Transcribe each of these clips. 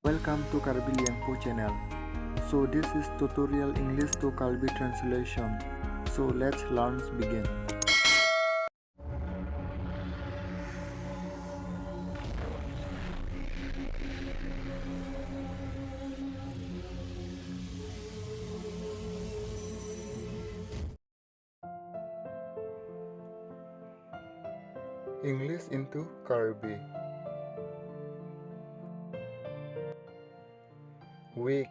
Welcome to Karbi Liangpo channel. So this is tutorial English to Kalbi translation. So let's learn begin. English into Karbi. Week,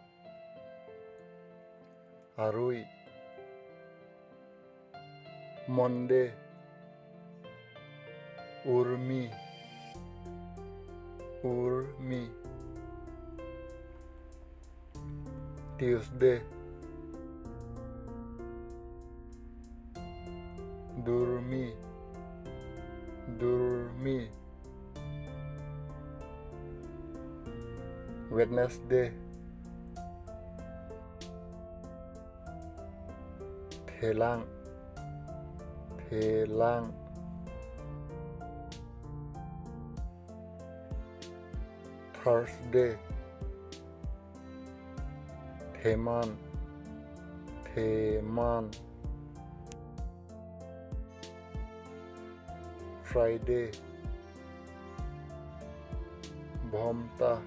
arui. Monday, urmi, Tuesday, durmi, Wednesday, thelang, Thursday, theman, Friday, bhomta,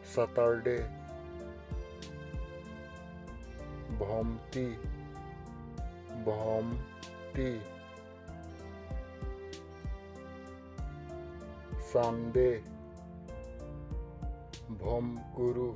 Saturday, bhomti, Sunday, bhomkuru,